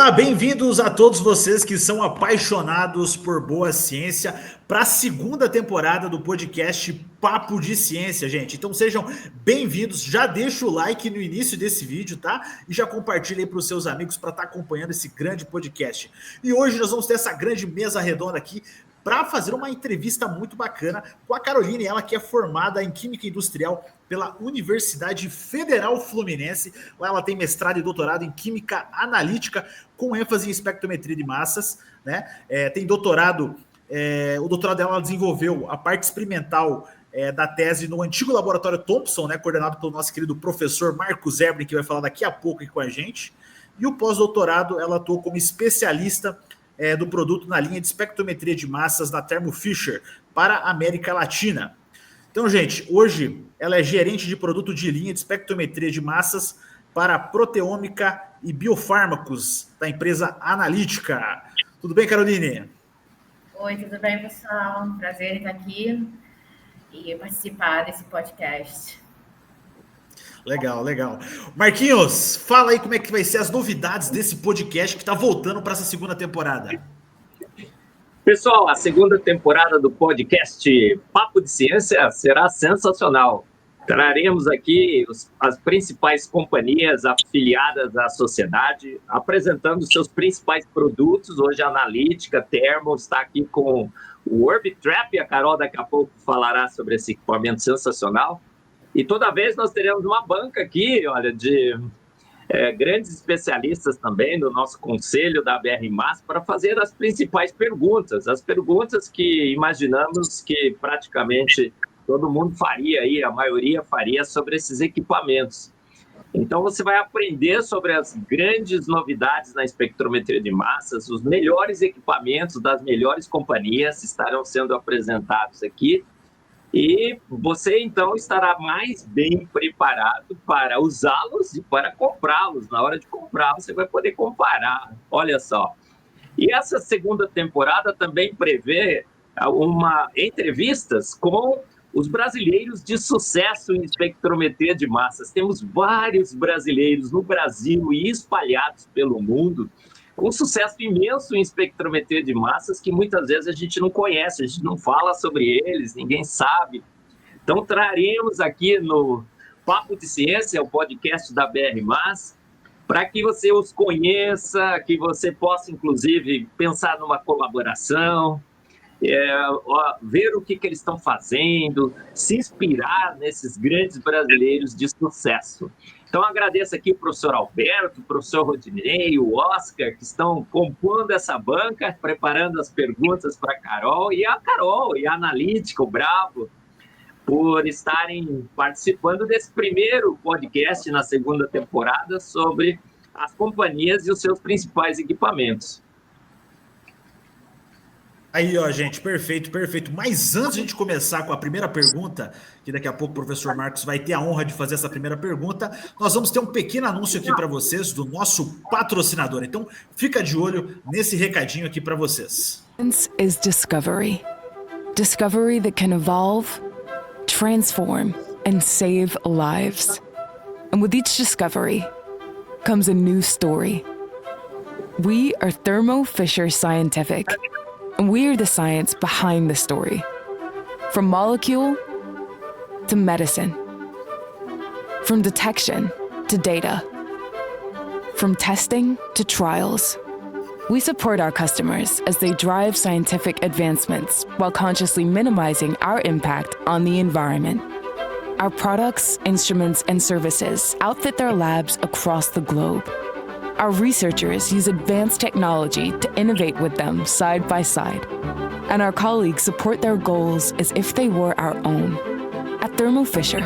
Olá, bem-vindos a todos vocês que são apaixonados por boa ciência para a segunda temporada do podcast Papo de Ciência, gente. Então sejam bem-vindos, já deixa o like no início desse vídeo, tá? E já compartilha aí para os seus amigos para estar acompanhando esse grande podcast. E hoje nós vamos ter essa grande mesa redonda aqui para fazer uma entrevista muito bacana com a Caroline, ela que é formada em Química Industrial pela Universidade Federal Fluminense. Lá ela tem mestrado e doutorado em Química Analítica, com ênfase em espectrometria de massas, né? Tem doutorado, o doutorado dela ela desenvolveu a parte experimental da tese no antigo laboratório Thompson, né? Coordenado pelo nosso querido professor Marcos Erbring, que vai falar daqui a pouco aqui com a gente. E o pós-doutorado ela atuou como especialista do produto na linha de espectrometria de massas da Thermo Fisher para a América Latina. Então, gente, hoje ela é gerente de produto de linha de espectrometria de massas para proteômica e biofármacos da empresa Analítica. Tudo bem, Caroline? Oi, tudo bem, pessoal? Prazer em estar aqui e participar desse podcast. Legal, legal. Marquinhos, fala aí como é que vai ser as novidades desse podcast que está voltando para essa segunda temporada. Pessoal, a segunda temporada do podcast Papo de Ciência será sensacional. Traremos aqui as principais companhias afiliadas à sociedade, apresentando seus principais produtos. Hoje a Analítica, Thermo está aqui com o Orbitrap, a Carol daqui a pouco falará sobre esse equipamento sensacional. E toda vez nós teremos uma banca aqui, olha, de grandes especialistas também do nosso conselho da BR-MAS para fazer as principais perguntas, as perguntas que imaginamos que praticamente todo mundo faria aí, a maioria faria sobre esses equipamentos. Então você vai aprender sobre as grandes novidades na espectrometria de massas, os melhores equipamentos das melhores companhias estarão sendo apresentados aqui. E você, então, estará mais bem preparado para usá-los e para comprá-los. Na hora de comprar, você vai poder comparar. Olha só. E essa segunda temporada também prevê entrevistas com os brasileiros de sucesso em espectrometria de massas. Temos vários brasileiros no Brasil e espalhados pelo mundo, com sucesso imenso em espectrometria de massas que muitas vezes a gente não conhece, a gente não fala sobre eles, ninguém sabe. Então traremos aqui no Papo de Ciência, o podcast da BR-MAS, para que você os conheça, que você possa inclusive pensar numa colaboração, ver o que eles estão fazendo, se inspirar nesses grandes brasileiros de sucesso. Então, agradeço aqui o professor Alberto, o professor Rodinei, o Oscar, que estão compondo essa banca, preparando as perguntas para a Carol e a Analítica, o Bravo, por estarem participando desse primeiro podcast na segunda temporada sobre as companhias e os seus principais equipamentos. Aí, ó, gente, perfeito, perfeito. Mas antes de a gente começar com a primeira pergunta, que daqui a pouco o professor Marcos vai ter a honra de fazer essa primeira pergunta, nós vamos ter um pequeno anúncio aqui para vocês do nosso patrocinador. Então, fica de olho nesse recadinho aqui para vocês. Science is discovery. Discovery that can evolve, transform, and save lives. And with each discovery comes a new story. We are Thermo Fisher Scientific. And we are the science behind the story. From molecule to medicine. From detection to data. From testing to trials. We support our customers as they drive scientific advancements while consciously minimizing our impact on the environment. Our products, instruments, and services outfit their labs across the globe. Our researchers use advanced technology to innovate with them side by side. And our colleagues support their goals as if they were our own. At Thermo Fisher,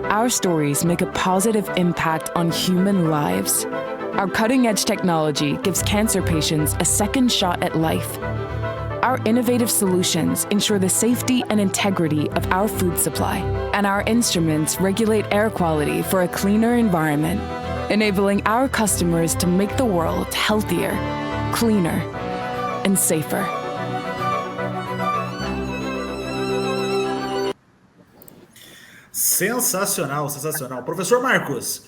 our stories make a positive impact on human lives. Our cutting-edge technology gives cancer patients a second shot at life. Our innovative solutions ensure the safety and integrity of our food supply. And our instruments regulate air quality for a cleaner environment, enabling our customers to make the world healthier, cleaner, and safer. Sensacional, sensacional. Professor Marcos,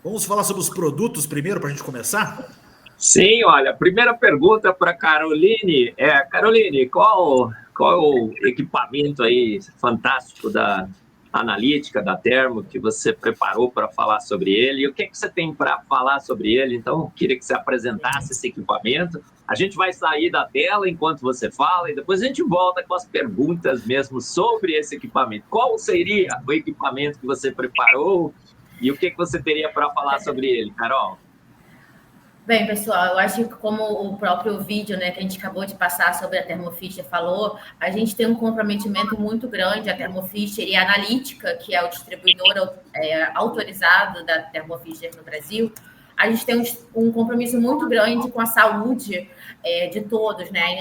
vamos falar sobre os produtos primeiro para a gente começar? Sim, olha, a primeira pergunta para Caroline Caroline, qual o equipamento aí fantástico da analítica, da Thermo, que você preparou para falar sobre ele? E o que você tem para falar sobre ele? Então, queria que você apresentasse esse equipamento. A gente vai sair da tela enquanto você fala e depois a gente volta com as perguntas mesmo sobre esse equipamento. Qual seria o equipamento que você preparou e o que você teria para falar sobre ele, Carol? Bem, pessoal, eu acho que como o próprio vídeo, né, que a gente acabou de passar sobre a Thermo Fisher falou, a gente tem um comprometimento muito grande, a Thermo Fisher e a Analítica, que é o distribuidor autorizado da Thermo Fisher no Brasil, a gente tem um compromisso muito grande com a saúde de todos, né,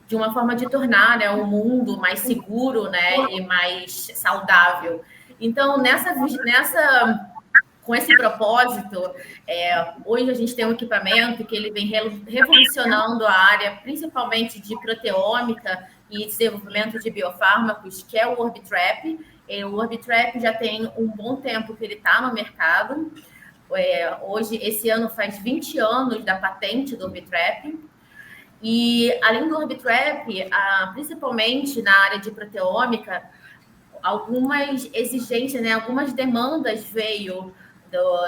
de uma forma de tornar, né, o mundo mais seguro, né, e mais saudável. Então, com esse propósito, hoje a gente tem um equipamento que ele vem revolucionando a área, principalmente de proteômica e desenvolvimento de biofármacos, que é o Orbitrap. O Orbitrap já tem um bom tempo que ele está no mercado. Hoje, esse ano faz 20 anos da patente do Orbitrap. E, além do Orbitrap, principalmente na área de proteômica, algumas exigências, né, algumas demandas veio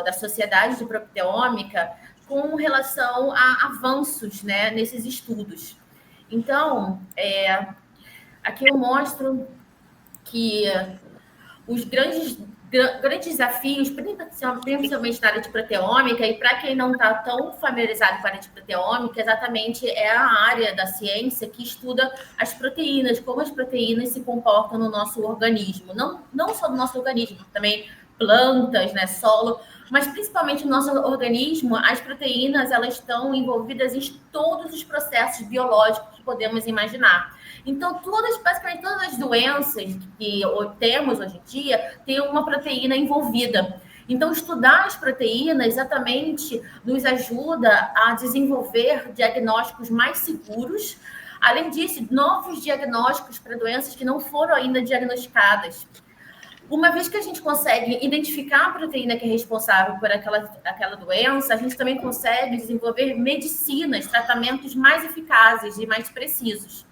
da sociedade de proteômica com relação a avanços, né, nesses estudos. Então, aqui eu mostro que os grandes desafios, principalmente na área de proteômica, e para quem não está tão familiarizado com a área de proteômica, exatamente é a área da ciência que estuda as proteínas, como as proteínas se comportam no nosso organismo. Não só no nosso organismo, também plantas, né, solo, mas principalmente no nosso organismo, as proteínas elas estão envolvidas em todos os processos biológicos que podemos imaginar. Então, basicamente todas as doenças que temos hoje em dia têm uma proteína envolvida. Então, estudar as proteínas exatamente nos ajuda a desenvolver diagnósticos mais seguros. Além disso, novos diagnósticos para doenças que não foram ainda diagnosticadas. Uma vez que a gente consegue identificar a proteína que é responsável por aquela doença, a gente também consegue desenvolver medicinas, tratamentos mais eficazes e mais precisos.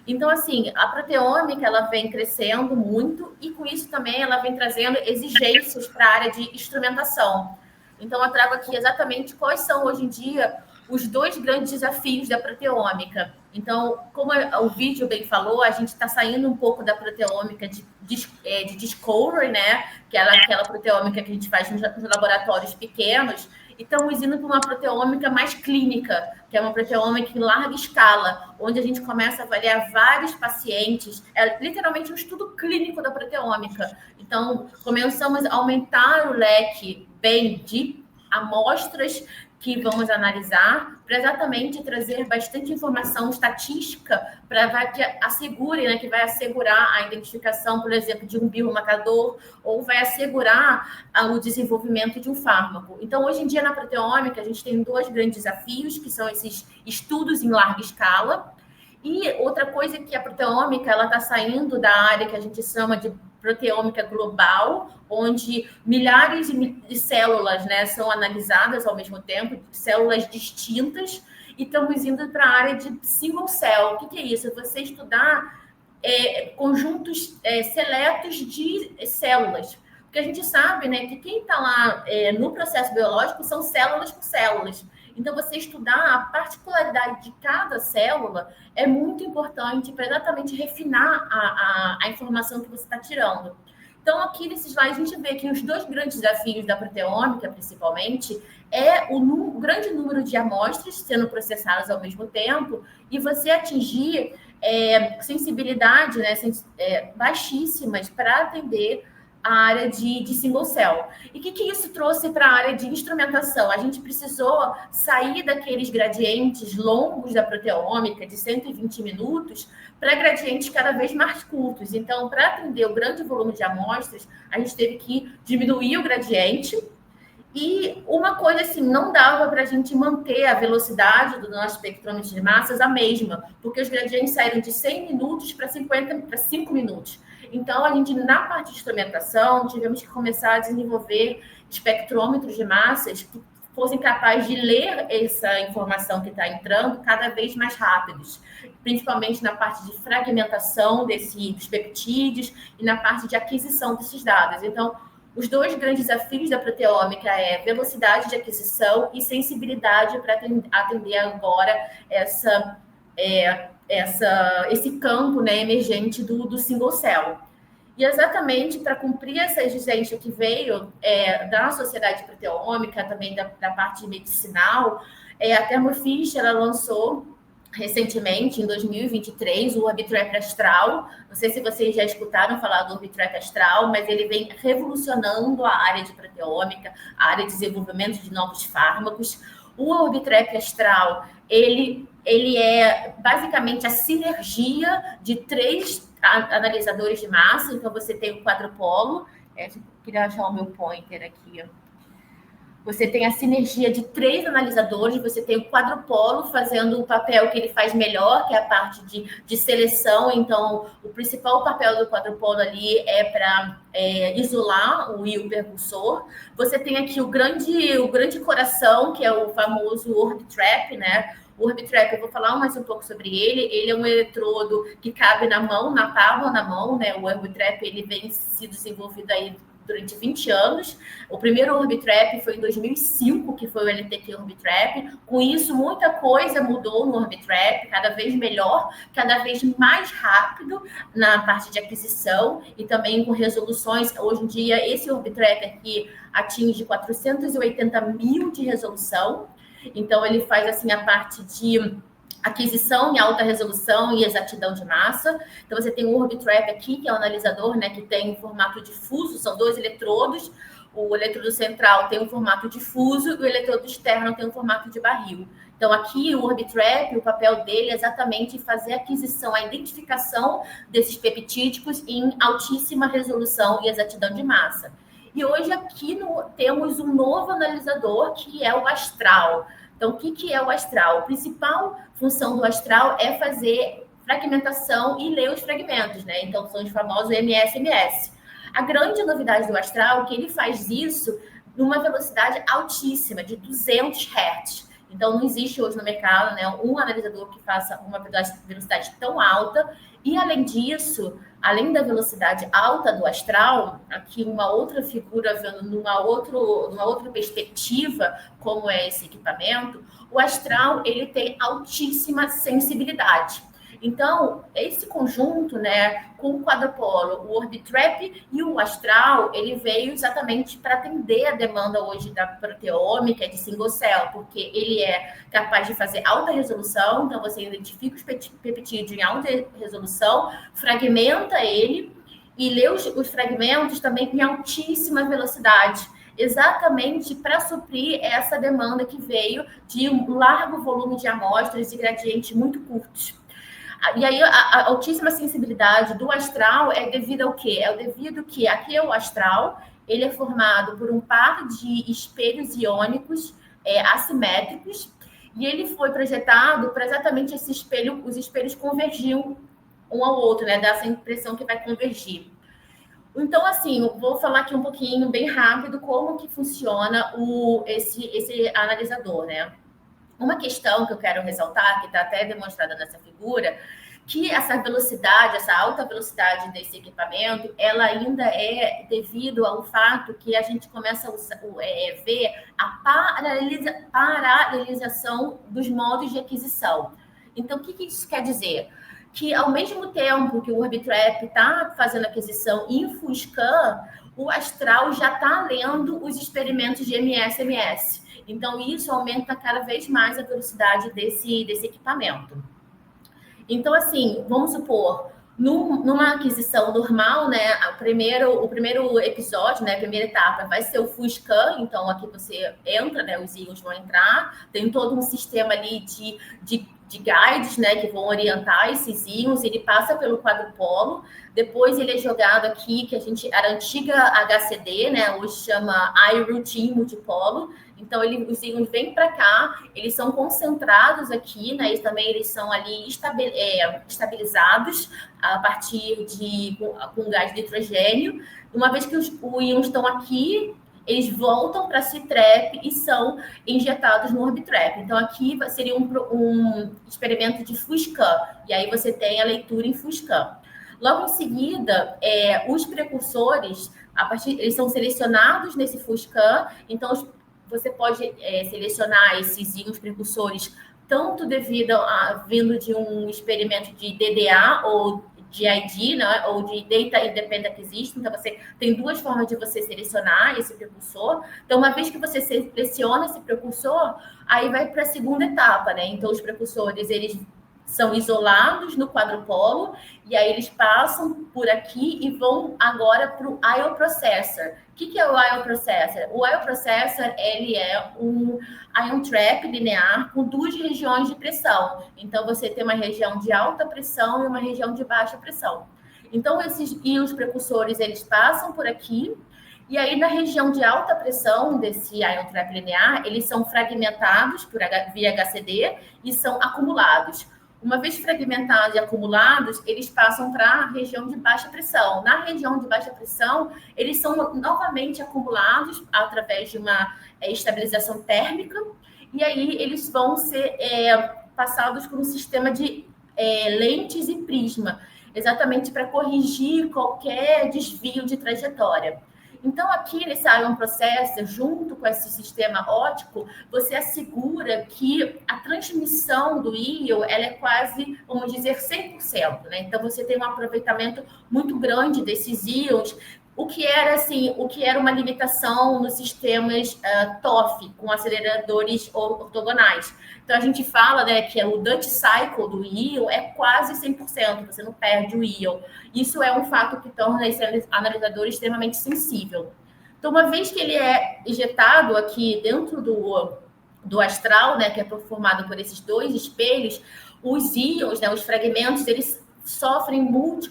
Então, assim, a proteômica, ela vem crescendo muito e, com isso, também ela vem trazendo exigências para a área de instrumentação. Então, eu trago aqui exatamente quais são, hoje em dia, os dois grandes desafios da proteômica. Então, como o vídeo bem falou, a gente está saindo um pouco da proteômica de discovery, né? Que é aquela proteômica que a gente faz nos laboratórios pequenos, e estamos indo para uma proteômica mais clínica, que é uma proteômica em larga escala, onde a gente começa a avaliar vários pacientes, é literalmente um estudo clínico da proteômica. Então, começamos a aumentar o leque bem de amostras que vamos analisar, para exatamente trazer bastante informação estatística para que assegure, né, que vai assegurar a identificação, por exemplo, de um biomarcador ou vai assegurar o desenvolvimento de um fármaco. Então, hoje em dia, na proteômica, a gente tem dois grandes desafios, que são esses estudos em larga escala. E outra coisa é que a proteômica ela está saindo da área que a gente chama de proteômica global, onde milhares de células, né, são analisadas ao mesmo tempo, células distintas, e estamos indo para a área de single cell. O que é isso? É você estudar conjuntos seletos de células. Porque a gente sabe, né, que quem está lá no processo biológico são células por células. Então, você estudar a particularidade de cada célula é muito importante para exatamente refinar a informação que você está tirando. Então, aqui nesse slide, a gente vê que os dois grandes desafios da proteômica, principalmente, é o grande número de amostras sendo processadas ao mesmo tempo e você atingir sensibilidade, né, baixíssimas para atender a área de single cell. E o que isso trouxe para a área de instrumentação? A gente precisou sair daqueles gradientes longos da proteômica, de 120 minutos, para gradientes cada vez mais curtos. Então, para atender o grande volume de amostras, a gente teve que diminuir o gradiente. E uma coisa assim, não dava para a gente manter a velocidade do nosso espectrômetro de massas a mesma, porque os gradientes saíram de 100 minutos para 5 minutos. Então, a gente, na parte de instrumentação, tivemos que começar a desenvolver espectrômetros de massas que fossem capazes de ler essa informação que está entrando cada vez mais rápidos, principalmente na parte de fragmentação dos peptídeos e na parte de aquisição desses dados. Então, os dois grandes desafios da proteômica é velocidade de aquisição e sensibilidade para atender agora esse campo, né, emergente do single cell. E exatamente para cumprir essa exigência que veio da sociedade proteômica, também da parte medicinal, a Thermo Fisher ela lançou recentemente, em 2023, o Orbitrap Astral. Não sei se vocês já escutaram falar do Orbitrap Astral, mas ele vem revolucionando a área de proteômica, a área de desenvolvimento de novos fármacos. O Orbitrap Astral, ele é basicamente a sinergia de 3 analisadores de massa. Então, você tem o quadrupolo. Queria achar o meu pointer aqui. Você tem a sinergia de 3 analisadores, você tem o quadrupolo fazendo o papel que ele faz melhor, que é a parte de seleção. Então, o principal papel do quadrupolo ali é para isolar o íon percussor. Você tem aqui o grande coração, que é o famoso Orbitrap, né? O Orbitrap, eu vou falar mais um pouco sobre ele. Ele é um eletrodo que cabe na mão, na palma da mão, né? O Orbitrap, ele vem se desenvolvido aí durante 20 anos. O primeiro Orbitrap foi em 2005, que foi o LTQ Orbitrap. Com isso, muita coisa mudou no Orbitrap, cada vez melhor, cada vez mais rápido na parte de aquisição e também com resoluções. Hoje em dia, esse Orbitrap aqui atinge 480 mil de resolução. Então, ele faz assim a parte de aquisição em alta resolução e exatidão de massa. Então, você tem o Orbitrap aqui, que é um analisador, né, que tem um formato difuso, são 2 eletrodos. O eletrodo central tem um formato difuso e o eletrodo externo tem um formato de barril. Então, aqui o Orbitrap, o papel dele é exatamente fazer a aquisição, a identificação desses peptídicos em altíssima resolução e exatidão de massa. E hoje aqui temos um novo analisador, que é o Astral. Então, o que é o Astral? A principal função do Astral é fazer fragmentação e ler os fragmentos, né? Então, são os famosos MS-MS. A grande novidade do Astral é que ele faz isso numa velocidade altíssima, de 200 Hz. Então, não existe hoje no mercado, né, um analisador que faça uma velocidade tão alta. E, além disso, além da velocidade alta do Astral, aqui uma outra figura vendo numa outra perspectiva, como é esse equipamento, o Astral ele tem altíssima sensibilidade. Então, esse conjunto, né, com o quadrupolo, o Orbitrap e o Astral, ele veio exatamente para atender a demanda hoje da proteômica de single cell, porque ele é capaz de fazer alta resolução, então você identifica os peptídeos em alta resolução, fragmenta ele e lê os fragmentos também em altíssima velocidade, exatamente para suprir essa demanda que veio de um largo volume de amostras e gradientes muito curtos. E aí, a altíssima sensibilidade do Astral é devido ao quê? É devido que aqui é o Astral, ele é formado por um par de espelhos iônicos assimétricos, e ele foi projetado para exatamente esse espelho, os espelhos convergiam um ao outro, né? Dá essa impressão que vai convergir. Então, assim, eu vou falar aqui um pouquinho, bem rápido, como que funciona esse analisador, né? Uma questão que eu quero ressaltar, que está até demonstrada nessa figura, que essa velocidade, essa alta velocidade desse equipamento, ela ainda é devido ao fato que a gente começa a ver a paralelização dos modos de aquisição. Então, o que isso quer dizer? Que, ao mesmo tempo que o Orbitrap está fazendo aquisição InfoScan, o Astral já está lendo os experimentos de MS-MS. Então, isso aumenta cada vez mais a velocidade desse equipamento. Então, assim, vamos supor, numa aquisição normal, né, o primeiro episódio, né, a primeira etapa vai ser o full scan. Então, aqui você entra, né, os íons vão entrar, tem todo um sistema ali de guides, né, que vão orientar esses íons, ele passa pelo quadrupolo, depois ele é jogado aqui, que era a antiga HCD, né, hoje chama iRoutine multipolo. Então, os íons vêm para cá, eles são concentrados aqui, né, e também eles são ali estabilizados a partir com gás de nitrogênio. Uma vez que os íons estão aqui, eles voltam para a C-Trap e são injetados no Orbitrap. Então, aqui seria um experimento de FUSCAM, e aí você tem a leitura em FUSCAM. Logo em seguida, os precursores, eles são selecionados nesse FUSCAM, então você pode selecionar esses íons precursores tanto vindo de um experimento de DDA ou de ID, né, ou de Data Independent Acquisition. Então, você tem duas formas de você selecionar esse precursor. Então, uma vez que você seleciona esse precursor, aí vai para a segunda etapa, né? Então, os precursores, eles são isolados no quadrupolo, e aí eles passam por aqui e vão agora para o IO Processor. O que é o IO Processor? O IO Processor, ele é um ion trap linear com duas regiões de pressão. Então, você tem uma região de alta pressão e uma região de baixa pressão. Então, esses íons precursores, eles passam por aqui, e aí na região de alta pressão desse ion trap linear, eles são fragmentados via HCD e são acumulados. Uma vez fragmentados e acumulados, eles passam para a região de baixa pressão. Na região de baixa pressão, eles são novamente acumulados através de uma estabilização térmica, e aí eles vão ser passados por um sistema de lentes e prisma, exatamente para corrigir qualquer desvio de trajetória. Então, aqui nesse Ion Processor, junto com esse sistema óptico, você assegura que a transmissão do íon ela é quase, vamos dizer, 100%, né? Então, você tem um aproveitamento muito grande desses íons, o que era uma limitação nos sistemas TOF, com aceleradores ortogonais. Então, a gente fala, né, que o Dutch Cycle do íon é quase 100%, você não perde o íon. Isso é um fato que torna esse analisador extremamente sensível. Então, uma vez que ele é injetado aqui dentro do astral, né, que é formado por esses dois espelhos, os íons, né, os fragmentos, eles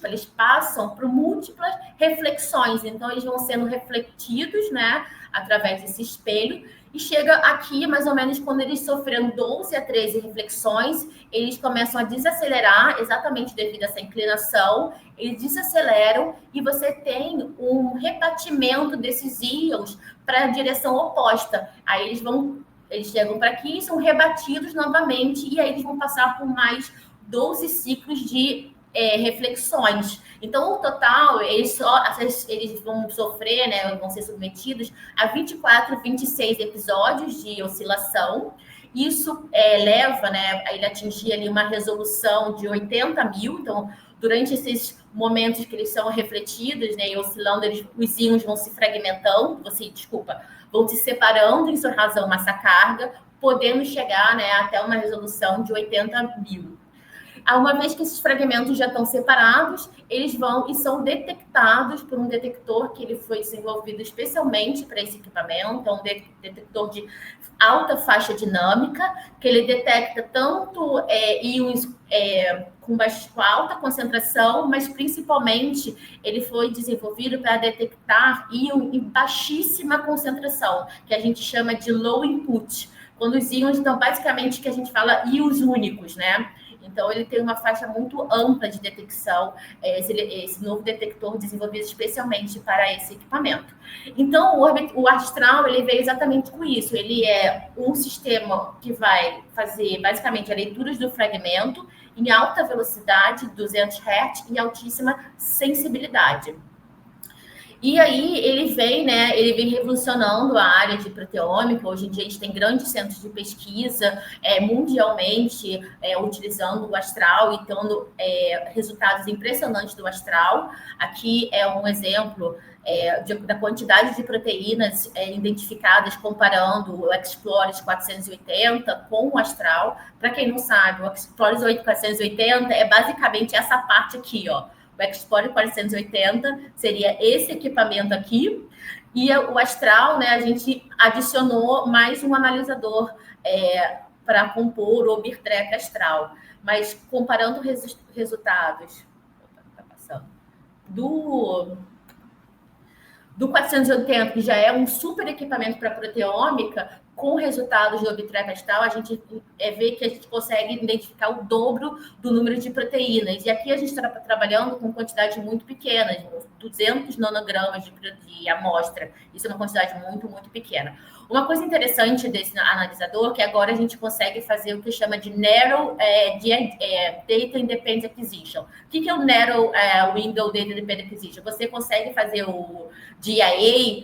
eles passam por múltiplas reflexões. Então, eles vão sendo refletidos, né, através desse espelho, e chega aqui, mais ou menos, quando eles sofreram 12 a 13 reflexões, eles começam a desacelerar, exatamente devido a essa inclinação, eles desaceleram, e você tem um rebatimento desses íons para a direção oposta. Aí eles chegam para aqui e são rebatidos novamente, e aí eles vão passar por mais 12 ciclos de reflexões. Então, o total, eles vão sofrer, né, vão ser submetidos a 24, 26 episódios de oscilação. Isso leva, né, a ele atingir ali uma resolução de 80.000. Então, durante esses momentos que eles são refletidos, né, e oscilando, os íons vão se fragmentando, vão se separando em sua razão massa carga, podendo chegar, né, até uma resolução de 80.000. Uma vez que esses fragmentos já estão separados, eles vão e são detectados por um detector que ele foi desenvolvido especialmente para esse equipamento, é um detector de alta faixa dinâmica, que ele detecta tanto íons com alta concentração, mas principalmente ele foi desenvolvido para detectar íons em baixíssima concentração, que a gente chama de low input, quando os íons estão basicamente, que a gente fala íons únicos, né? Então, ele tem uma faixa muito ampla de detecção, esse novo detector desenvolvido especialmente para esse equipamento. Então, o Astral, ele veio exatamente com isso. Ele é um sistema que vai fazer, basicamente, a leitura do fragmento em alta velocidade, 200 Hz, e altíssima sensibilidade. E aí ele vem revolucionando a área de proteômica. Hoje em dia a gente tem grandes centros de pesquisa mundialmente utilizando o Astral e tendo resultados impressionantes do Astral. Aqui é um exemplo da quantidade de proteínas identificadas comparando o Explorer 480 com o Astral. Para quem não sabe, o Explorer 480 é basicamente essa parte aqui, ó. O Explorer 480 seria esse equipamento aqui, e o Astral, né, a gente adicionou mais um analisador para compor o Orbitrap Astral. Mas comparando resultados do 480, que já é um super equipamento para proteômica, com resultados do OrbiTrap astral, a gente vê que a gente consegue identificar o dobro do número de proteínas. E aqui a gente está trabalhando com quantidades muito pequenas, 200 nanogramas de amostra. Isso é uma quantidade muito, muito pequena. Uma coisa interessante desse analisador é que agora a gente consegue fazer o que chama de Narrow Data Independent Acquisition. O que é o Narrow Window Data Independent Acquisition? Você consegue fazer o DIA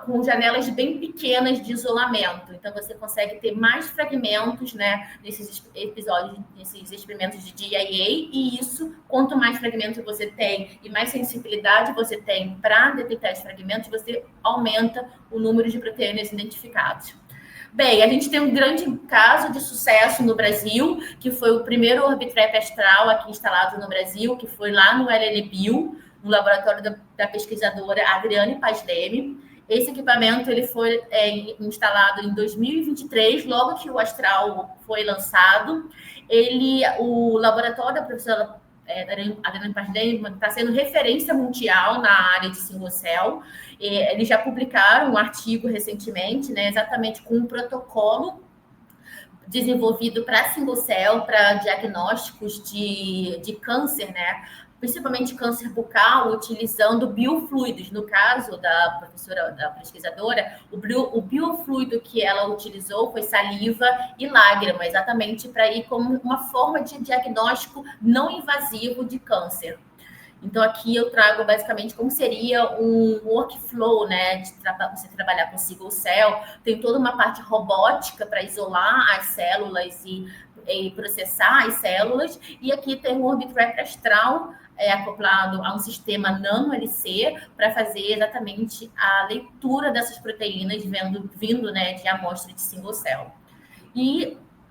com janelas bem pequenas de isolamento. Então, você consegue ter mais fragmentos, né, nesses episódios, nesses experimentos de DIA, e isso, quanto mais fragmentos você tem e mais sensibilidade você tem para detectar esses fragmentos, você aumenta o número de proteínas identificadas. Bem, a gente tem um grande caso de sucesso no Brasil, que foi o primeiro OrbiTrap astral aqui instalado no Brasil, que foi lá no LLBio, no laboratório da pesquisadora Adriane Paz Leme. Esse equipamento ele foi instalado em 2023, logo que o Astral foi lançado. O laboratório da professora Adriane Paz Leme está sendo referência mundial na área de single cell. Eles já publicaram um artigo recentemente, né, exatamente com um protocolo desenvolvido para single cell, para diagnósticos de câncer, né? Principalmente câncer bucal, utilizando biofluidos. No caso da professora, da pesquisadora, o biofluido que ela utilizou foi saliva e lágrima, exatamente para ir como uma forma de diagnóstico não invasivo de câncer. Então, aqui eu trago basicamente como seria um workflow, né, de você trabalhar com single cell. Tem toda uma parte robótica para isolar as células e processar as células. E aqui tem o OrbiTrap astral, acoplado a um sistema nano-LC para fazer exatamente a leitura dessas proteínas vindo, né, de amostra de single cell.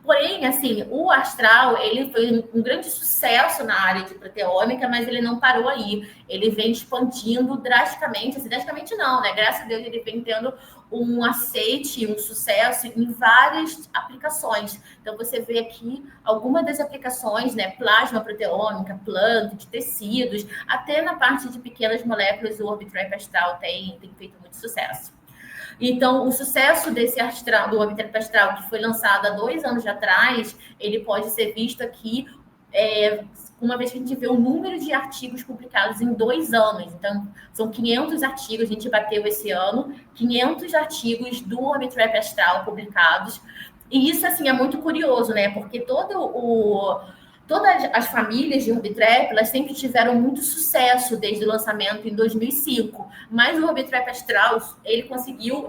Porém, assim, o astral, ele foi um grande sucesso na área de proteômica, mas ele não parou aí. Ele vem expandindo drasticamente, assim, drasticamente não, né? Graças a Deus, ele vem tendo um aceite, um sucesso em várias aplicações. Então, você vê aqui algumas das aplicações, né? Plasma proteômica, planta, de tecidos, até na parte de pequenas moléculas, o OrbiTrap astral tem feito muito sucesso. Então, o sucesso desse astral, do OrbiTrap astral, que foi lançado há 2 anos atrás, ele pode ser visto aqui, uma vez que a gente vê o número de artigos publicados em 2 anos. Então, são 500 artigos, a gente bateu esse ano, 500 artigos do OrbiTrap astral publicados. E isso, assim, é muito curioso, né? Porque todas as famílias de OrbiTrap, elas sempre tiveram muito sucesso desde o lançamento em 2005, mas o OrbiTrap astral, ele conseguiu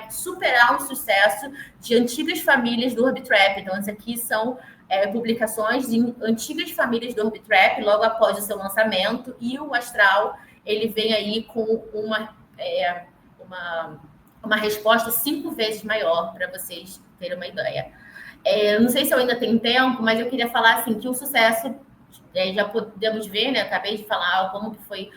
superar o sucesso de antigas famílias do OrbiTrap. Então, essas aqui são publicações de antigas famílias do OrbiTrap, logo após o seu lançamento, e o astral, ele vem aí com uma resposta 5 vezes maior, para vocês terem uma ideia. Não sei se eu ainda tenho tempo, mas eu queria falar assim, que o sucesso, já podemos ver, né? Acabei de falar como que foi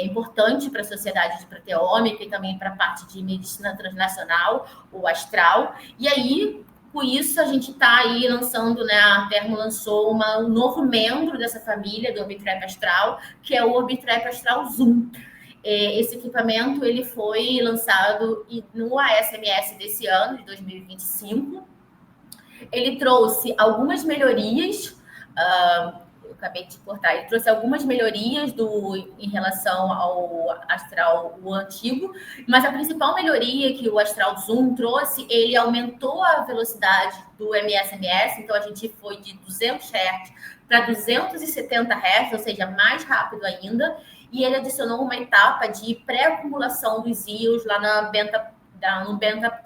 importante para a sociedade de proteômica e também para a parte de medicina translacional, o astral. E aí, com isso, a gente está aí lançando, né? A Thermo lançou um novo membro dessa família do OrbiTrap astral, que é o OrbiTrap astral Zoom. Esse equipamento ele foi lançado no ASMS desse ano, de 2025. Ele trouxe algumas melhorias, eu acabei de cortar, ele trouxe algumas melhorias em relação ao astral o antigo, mas a principal melhoria que o astral Zoom trouxe, ele aumentou a velocidade do MSMS, então a gente foi de 200 Hz para 270 Hz, ou seja, mais rápido ainda, e ele adicionou uma etapa de pré-acumulação dos íons lá no Bentap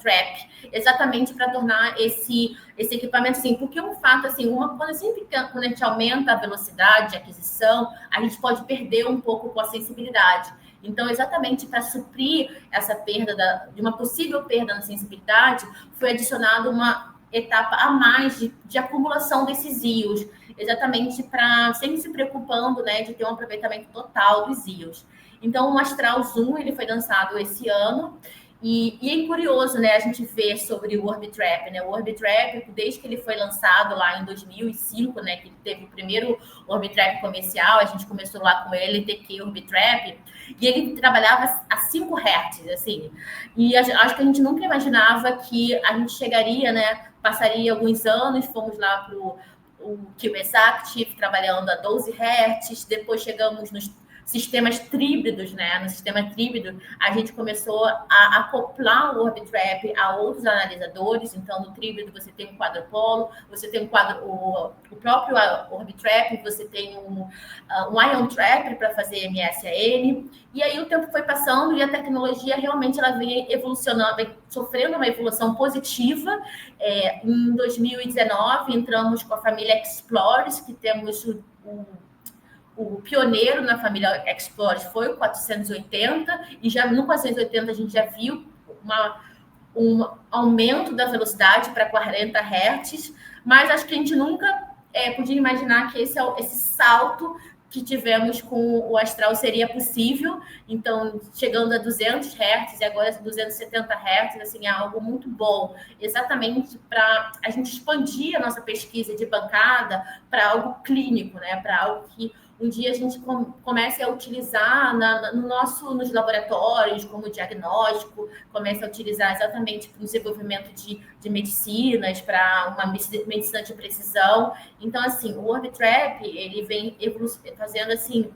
Trap, exatamente para tornar esse equipamento assim, porque um fato assim, quando a gente aumenta a velocidade de aquisição, a gente pode perder um pouco com a sensibilidade. Então, exatamente para suprir essa perda de uma possível perda na sensibilidade, foi adicionada uma etapa a mais de acumulação desses íons, exatamente para sempre se preocupando, né, de ter um aproveitamento total dos íons. Então, o Astral Zoom ele foi lançado esse ano. E é curioso, né, a gente ver sobre o Orbitrap, né? O Orbitrap, desde que ele foi lançado lá em 2005, né, que ele teve o primeiro Orbitrap comercial, a gente começou lá com ele, TQ Orbitrap, e ele trabalhava a 5 Hz, assim. E acho que a gente nunca imaginava que a gente chegaria, né, passaria alguns anos, fomos lá para o QSActive, trabalhando a 12 Hz, depois chegamos nos sistemas tríbridos, né? No sistema tríbrido, a gente começou a acoplar o Orbitrap a outros analisadores. Então, no tríbrido, você tem um quadrupolo, você tem o próprio Orbitrap, você tem um Ion Trap para fazer MSAN. E aí o tempo foi passando e a tecnologia realmente ela vem evolucionando, vem sofrendo uma evolução positiva. Em 2019, entramos com a família Explorers, que temos o pioneiro na família Explorers foi o 480, e já no 480 a gente já viu um aumento da velocidade para 40 Hz, mas acho que a gente nunca podia imaginar que esse salto que tivemos com o Astral seria possível. Então, chegando a 200 Hz e agora 270 Hz, assim, é algo muito bom, exatamente para a gente expandir a nossa pesquisa de bancada para algo clínico, né? Para algo que um dia a gente comece a utilizar nos laboratórios como diagnóstico, comece a utilizar exatamente para o desenvolvimento de medicinas, para uma medicina de precisão. Então, assim, o Orbitrap, ele vem fazendo, assim,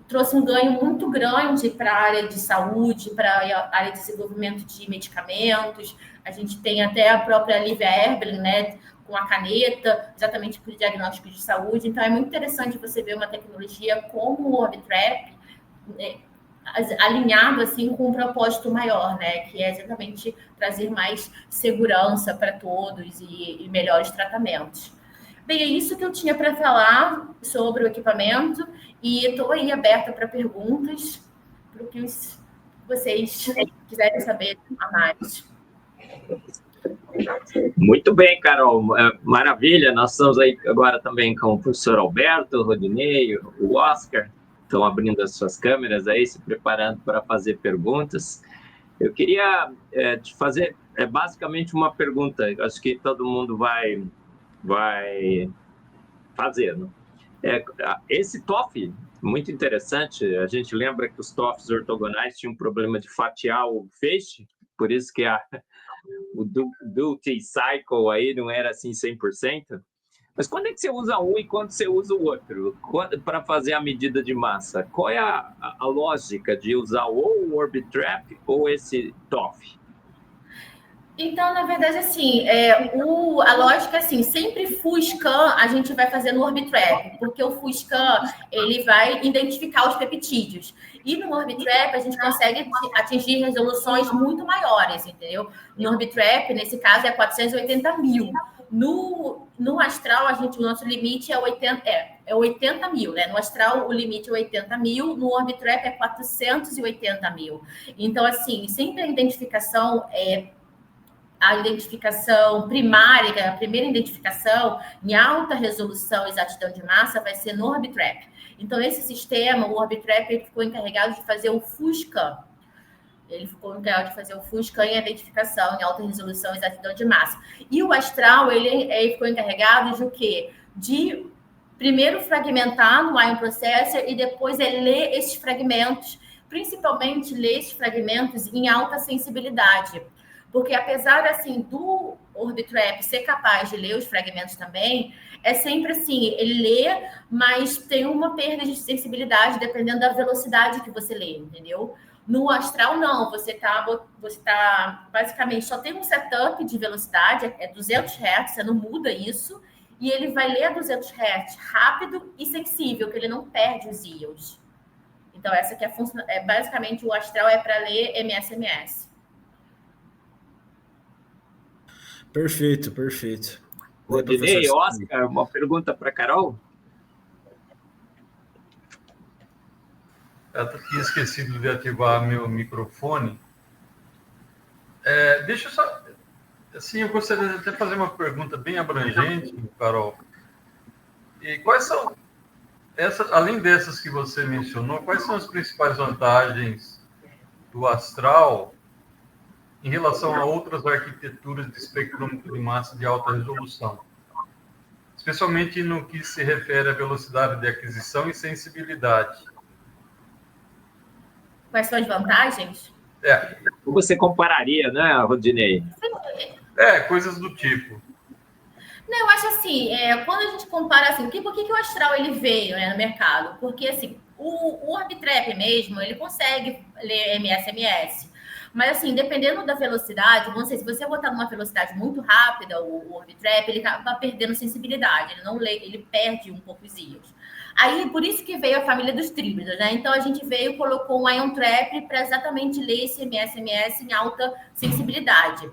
trouxe um ganho muito grande para a área de saúde, para a área de desenvolvimento de medicamentos. A gente tem até a própria Lívia Erblin, né, com a caneta, exatamente para o diagnóstico de saúde. Então, é muito interessante você ver uma tecnologia como o Orbitrap, né, alinhado assim com um propósito maior, né, que é exatamente trazer mais segurança para todos e melhores tratamentos. Bem, é isso que eu tinha para falar sobre o equipamento e estou aí aberta para perguntas, para o que vocês quiserem saber a mais. Muito bem, Carol. Maravilha. Nós estamos aí agora também com o professor Alberto, o Rodinei, o Oscar. Estão abrindo as suas câmeras aí, se preparando para fazer perguntas. Eu queria te fazer basicamente uma pergunta. Acho que todo mundo vai fazer, né? Esse TOF, muito interessante. A gente lembra que os TOFs ortogonais tinham um problema de fatiar o feixe, por isso que o duty cycle aí não era assim 100%. Mas quando é que você usa um e quando você usa o outro? Para fazer a medida de massa? Qual é a lógica de usar ou o Orbitrap ou esse TOF? Então, na verdade, assim, a lógica é assim, sempre full scan a gente vai fazer no Orbitrap, porque o full scan, ele vai identificar os peptídeos. E no Orbitrap, a gente consegue atingir resoluções muito maiores, entendeu? No Orbitrap, nesse caso, é 480 mil. No Astral, o nosso limite é 80 mil, né? No Astral, o limite é 80 mil, no Orbitrap é 480 mil. Então, assim, sempre a identificação primária, a primeira identificação em alta resolução e exatidão de massa vai ser no Orbitrap. Então, esse sistema, o Orbitrap, ele ficou encarregado de fazer o full scan. Ele ficou encarregado de fazer o full scan em identificação em alta resolução e exatidão de massa. E o Astral, ele ficou encarregado de o quê? De primeiro fragmentar no Ion Processor e depois ler esses fragmentos, principalmente ler esses fragmentos em alta sensibilidade. Porque apesar, assim, do Orbitrap ser capaz de ler os fragmentos também, é sempre assim, ele lê, mas tem uma perda de sensibilidade dependendo da velocidade que você lê, entendeu? No Astral, não, você tá basicamente, só tem um setup de velocidade, é 200 Hz, você não muda isso, e ele vai ler a 200 Hz rápido e sensível, que ele não perde os íons. Então, essa aqui é a função, basicamente, o Astral é para ler MSMS. Perfeito. Rodinei, Oscar, uma pergunta para a Carol? Eu tinha esquecido de ativar meu microfone. Deixa eu só... Assim, eu gostaria de até fazer uma pergunta bem abrangente, Carol. E quais são, além dessas que você mencionou, quais são as principais vantagens do Astral em relação a outras arquiteturas de espectrômetro de massa de alta resolução, especialmente no que se refere à velocidade de aquisição e sensibilidade. Quais são as vantagens? Você compararia, né, Rodinei? Coisas do tipo. Não, eu acho assim, quando a gente compara assim, por que o Astral ele veio, né, no mercado? Porque assim, o Orbitrap mesmo, ele consegue ler MS, mas assim, dependendo da velocidade, não sei, se você botar numa velocidade muito rápida, o Orbitrap, ele acaba perdendo sensibilidade, ele não lê, ele perde um pouco os íons. Aí, por isso que veio a família dos tríbridos, né? Então, a gente veio e colocou um Ion Trap para exatamente ler esse MS em alta sensibilidade.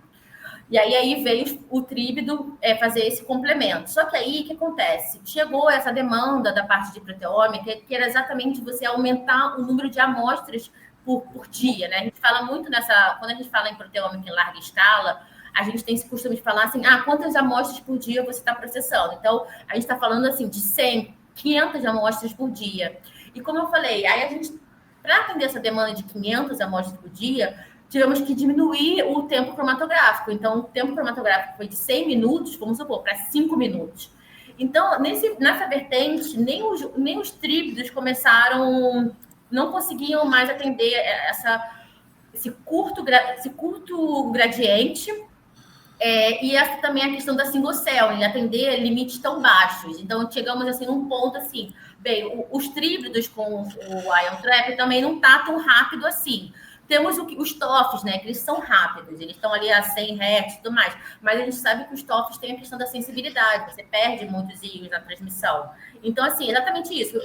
E aí veio o tríbrido fazer esse complemento. Só que aí, o que acontece? Chegou essa demanda da parte de proteômica, que era exatamente você aumentar o número de amostras por dia, né? A gente fala muito quando a gente fala em proteômica em larga escala, a gente tem esse costume de falar assim, quantas amostras por dia você está processando? Então, a gente está falando assim de 100, 500 amostras por dia. E como eu falei, aí a gente, para atender essa demanda de 500 amostras por dia, tivemos que diminuir o tempo cromatográfico. Então, o tempo cromatográfico foi de 100 minutos, vamos supor, para 5 minutos. Então, nessa vertente, nem os tríbridos começaram, não conseguiam mais atender esse curto gradiente. E essa também é a questão da single cell, em atender limites tão baixos. Então, chegamos assim num ponto assim, bem, os tríbridos com o Ion Trap também não tá tão rápido assim. Temos os TOFs, né, que eles são rápidos, eles estão ali a 100 Hz e tudo mais, mas a gente sabe que os TOFs têm a questão da sensibilidade, você perde muitos íons na transmissão. Então, assim, exatamente isso.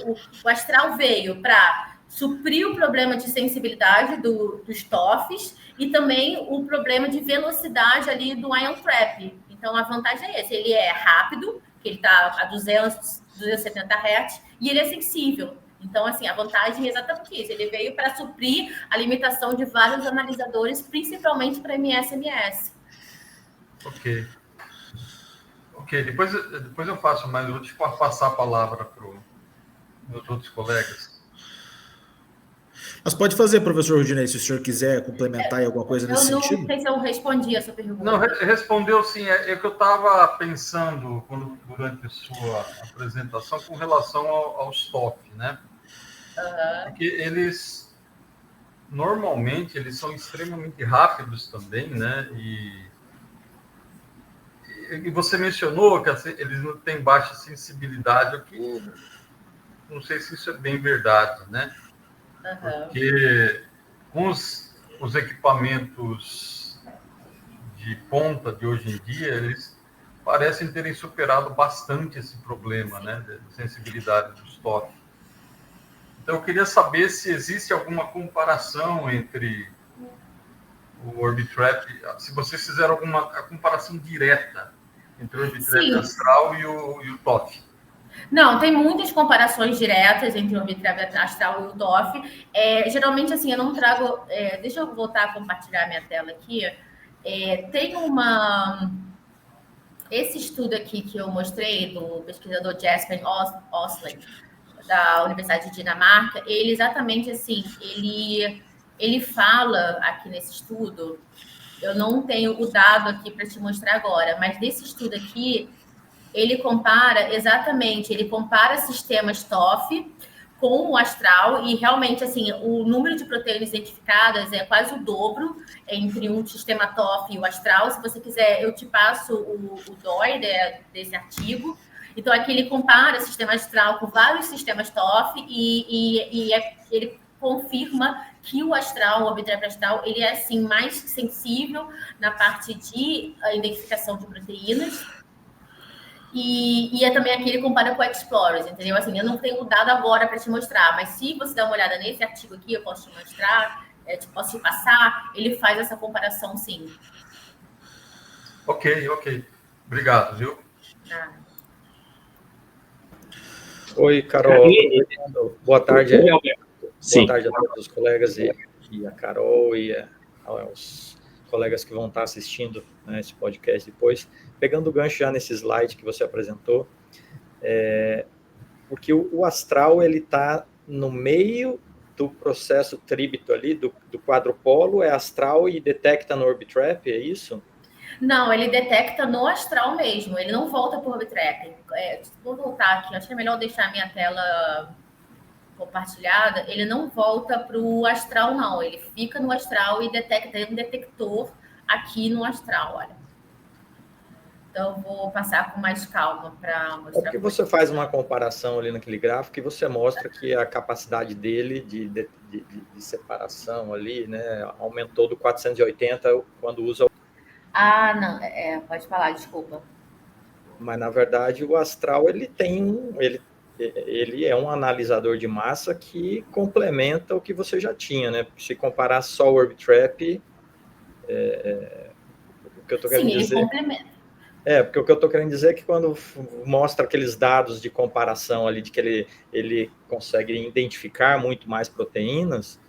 O Astral veio para suprir o problema de sensibilidade dos TOFs e também o problema de velocidade ali do Ion Trap. Então, a vantagem é essa, ele é rápido, que ele está a 270 Hz, e ele é sensível. Então, assim, a vantagem é exatamente isso. Ele veio para suprir a limitação de vários analisadores, principalmente para MS. Ok. Depois eu faço, mas eu vou passar a palavra para os meus outros colegas. Mas pode fazer, professor Rodinei, se o senhor quiser complementar em alguma coisa nesse sentido. Eu não sei se eu respondi a sua pergunta. Não, respondeu sim. É que eu estava pensando durante a sua apresentação com relação aos TOF, né? Porque eles, normalmente, eles são extremamente rápidos também, né? E você mencionou que eles não têm baixa sensibilidade, o que não sei se isso é bem verdade, né? Porque com os equipamentos de ponta de hoje em dia, eles parecem terem superado bastante esse problema, né, de sensibilidade dos TOF. Então, eu queria saber se existe alguma comparação entre o Orbitrap, se vocês fizeram alguma comparação direta entre o Orbitrap Astral e o TOF. Não, tem muitas comparações diretas entre o Orbitrap Astral e o TOF. Geralmente, assim, eu não trago... deixa eu voltar a compartilhar a minha tela aqui. Tem esse estudo aqui que eu mostrei, do pesquisador Jesper Osling, da Universidade de Dinamarca, ele exatamente assim, ele fala aqui nesse estudo, eu não tenho o dado aqui para te mostrar agora, mas desse estudo aqui, ele compara sistemas TOF com o Astral e realmente, assim, o número de proteínas identificadas é quase o dobro entre um sistema TOF e o Astral. Se você quiser, eu te passo o DOI desse artigo. Então, aqui ele compara o sistema Astral com vários sistemas TOF e ele confirma que o Astral, o Orbitrap Astral, ele é, assim, mais sensível na parte de identificação de proteínas. E também aqui ele compara com o Explorers, entendeu? Assim, eu não tenho o dado agora para te mostrar, mas se você der uma olhada nesse artigo aqui, eu posso te mostrar, posso te passar, ele faz essa comparação, sim. Ok. Obrigado, viu? Oi, Carol. Boa tarde. Sim. Boa tarde a todos os colegas e a Carol e aos colegas que vão estar assistindo, né, esse podcast depois. Pegando o gancho já nesse slide que você apresentou, porque o Astral ele está no meio do processo tríbito ali, do quadrupolo, é astral e detecta no Orbitrap, é isso? Não, ele detecta no astral mesmo, ele não volta para o Orbitrap. Vou voltar aqui, acho que é melhor deixar a minha tela compartilhada. Ele não volta para o astral, não. Ele fica no astral e detecta, tem um detector aqui no astral, olha. Então, vou passar com mais calma para mostrar. Porque você faz uma comparação ali naquele gráfico e você mostra que a capacidade dele de separação ali, né, aumentou do 480 quando usa... não, pode falar, desculpa. Mas, na verdade, o astral, ele é um analisador de massa que complementa o que você já tinha, né? Se comparar só o Orbitrap, o que eu estou querendo dizer... Sim, ele complementa. Porque o que eu estou querendo dizer é que quando mostra aqueles dados de comparação ali, de que ele consegue identificar muito mais proteínas,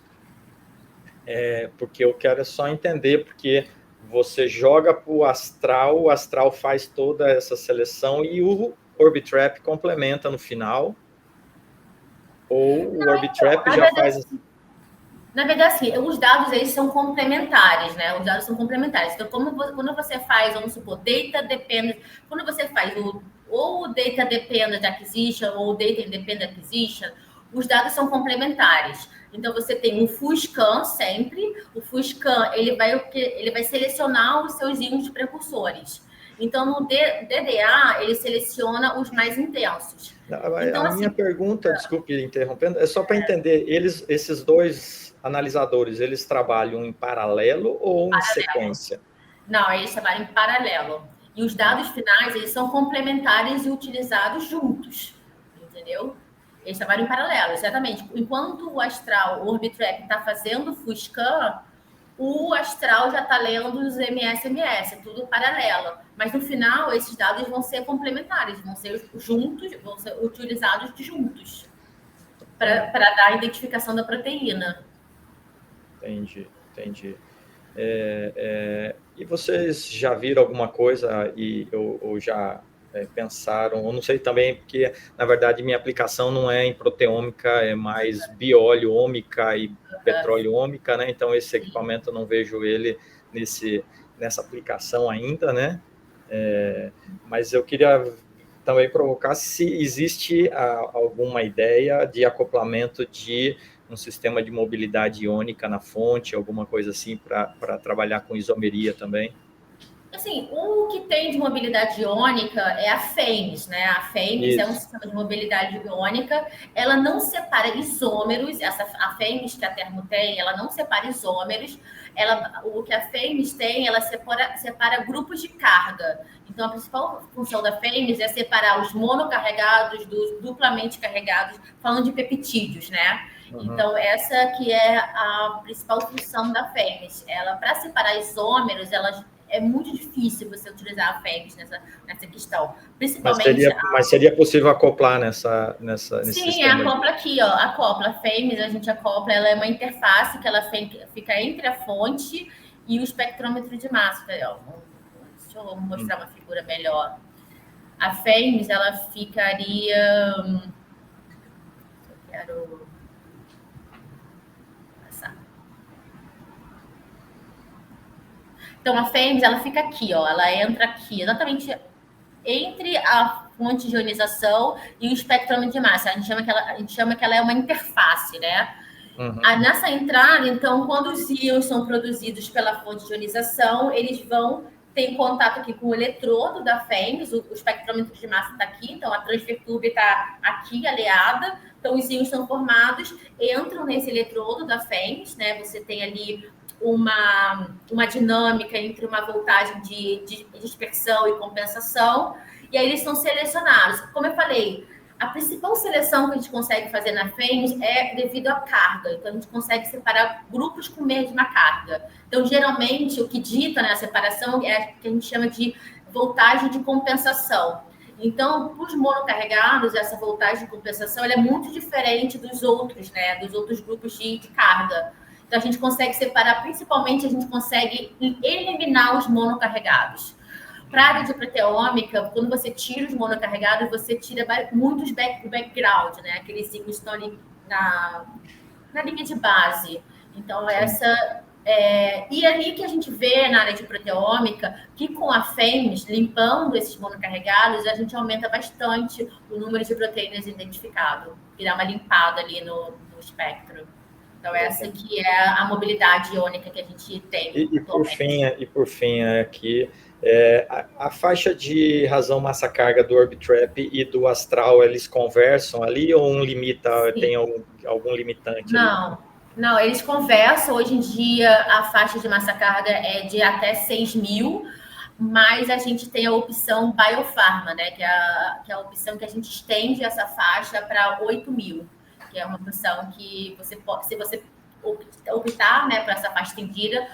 porque eu quero só entender, porque você joga para o astral faz toda essa seleção e o Orbitrap complementa no final, ou o Orbitrap já faz... Na verdade, assim, os dados eles são complementares, né? Os dados são complementares. Então, quando você faz, vamos supor, data dependent, quando você faz ou data dependent acquisition ou data independent acquisition, os dados são complementares. Então, você tem um full scan sempre. O full scan ele vai selecionar os seus íons precursores. Então, no DDA, ele seleciona os mais intensos. Então, a minha pergunta, desculpe interrompendo, é só para entender, esses dois analisadores, eles trabalham em paralelo ou em sequência? Não, eles trabalham em paralelo. E os dados finais, eles são complementares e utilizados juntos, entendeu? Eles trabalham em paralelo, exatamente. Enquanto o astral, o Orbitrap está fazendo o full scan, o astral já está lendo os MS, tudo paralelo. Mas no final, esses dados vão ser complementares, vão ser juntos, vão ser utilizados juntos para dar a identificação da proteína. Entendi. E vocês já viram alguma coisa ou já pensaram, ou não sei também, porque na verdade minha aplicação não é em proteômica, é mais bióleo-ômica e petróleo-ômica, né? Então esse equipamento eu não vejo ele nessa aplicação ainda, né? Mas eu queria também provocar se existe alguma ideia de acoplamento de um sistema de mobilidade iônica na fonte, alguma coisa assim, para trabalhar com isomeria também. Assim, o que tem de mobilidade iônica é a FAMES, né? A FAMES é um sistema de mobilidade iônica, ela não separa isômeros, a FAMES que a Termo tem, ela não separa isômeros, o que a FAMES tem, ela separa grupos de carga. Então, a principal função da FAMES é separar os monocarregados dos duplamente carregados, falando de peptídeos, né? Uhum. Então, essa que é a principal função da FAMES. Ela, para separar isômeros, é muito difícil você utilizar a FAMES nessa questão. Principalmente mas seria possível acoplar nesse Sim, sistema? acopla aqui, ó. Acopla. A FAMES, a gente acopla, ela é uma interface que ela fica entre a fonte e o espectrômetro de massa. Deixa eu mostrar uma figura melhor. A FAMES, ela ficaria... Eu quero... Então, a FAMES, ela fica aqui, ó, ela entra aqui, exatamente entre a fonte de ionização e o espectrômetro de massa. A gente chama que ela é uma interface, né? Uhum. Nessa entrada, então, quando os íons são produzidos pela fonte de ionização, eles vão ter contato aqui com o eletrodo da FAMES, o espectrômetro de massa está aqui, então a transfer tube está aqui aliada, então os íons são formados, entram nesse eletrodo da FAMES, né? Você tem ali uma dinâmica entre uma voltagem de dispersão e compensação, e aí eles são selecionados. Como eu falei, a principal seleção que a gente consegue fazer na FAMES é devido à carga, então a gente consegue separar grupos com mesma carga. Então, geralmente, o que dita na separação é o que a gente chama de voltagem de compensação. Então, para os monocarregados, essa voltagem de compensação ela é muito diferente dos outros, né? Dos outros grupos de carga. Então, a gente consegue separar, principalmente, a gente consegue eliminar os monocarregados. Para a área de proteômica, quando você tira os monocarregados, você tira muitos background, né? Aqueles íons que estão ali na na linha de base. Então, e ali que a gente vê na área de proteômica, que com a FEMS, limpando esses monocarregados, a gente aumenta bastante o número de proteínas identificado, e dá uma limpada ali no espectro. Então, essa que é a mobilidade iônica que a gente tem. E por fim, aqui, a faixa de razão massa-carga do Orbitrap e do Astral, eles conversam ali ou um limita, tem algum limitante? Não, eles conversam. Hoje em dia, a faixa de massa-carga é de até 6.000, mas a gente tem a opção Biofarma, né? Que é a opção que a gente estende essa faixa para 8.000, que é uma opção que você pode, se você optar, né, para essa faixa estendida,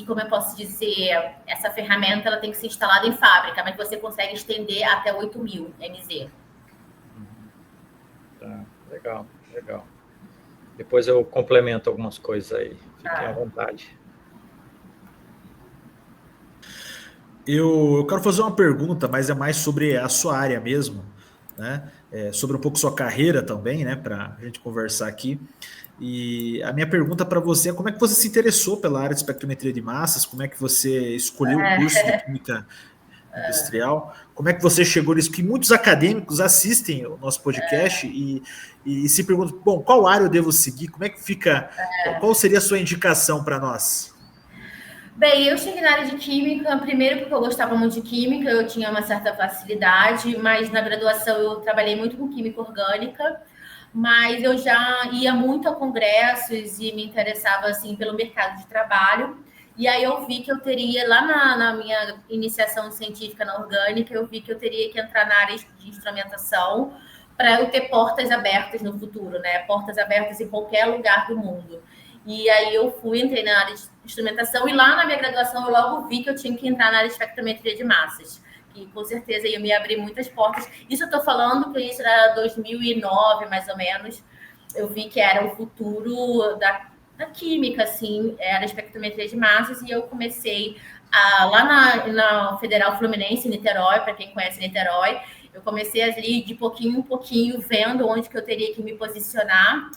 como eu posso dizer, essa ferramenta ela tem que ser instalada em fábrica, mas você consegue estender até 8.000 MZ. Tá, legal. Depois eu complemento algumas coisas aí. Fiquem à vontade. Eu quero fazer uma pergunta, mas é mais sobre a sua área mesmo, né? Sobre um pouco sua carreira também, né? Para a gente conversar aqui. E a minha pergunta para você é como é que você se interessou pela área de espectrometria de massas? Como é que você escolheu o curso de química industrial? Como é que você chegou nisso? Porque muitos acadêmicos assistem o nosso podcast e se perguntam, bom, qual área eu devo seguir? Como é que fica? Qual seria a sua indicação para nós? Bem, eu cheguei na área de química, primeiro porque eu gostava muito de química, eu tinha uma certa facilidade, mas na graduação eu trabalhei muito com química orgânica, mas eu já ia muito a congressos e me interessava, assim, pelo mercado de trabalho. E aí eu vi que eu teria, lá na minha iniciação científica na orgânica, eu vi que eu teria que entrar na área de instrumentação para eu ter portas abertas no futuro, né? Portas abertas em qualquer lugar do mundo. E aí eu entrei na área de instrumentação e lá na minha graduação eu logo vi que eu tinha que entrar na área de espectrometria de massas, que com certeza ia me abrir muitas portas. Isso eu estou falando que isso era 2009, mais ou menos. Eu vi que era o futuro da química, assim, era a espectrometria de massas, e eu comecei lá na Federal Fluminense, em Niterói, para quem conhece Niterói, eu comecei ali de pouquinho em pouquinho, vendo onde que eu teria que me posicionar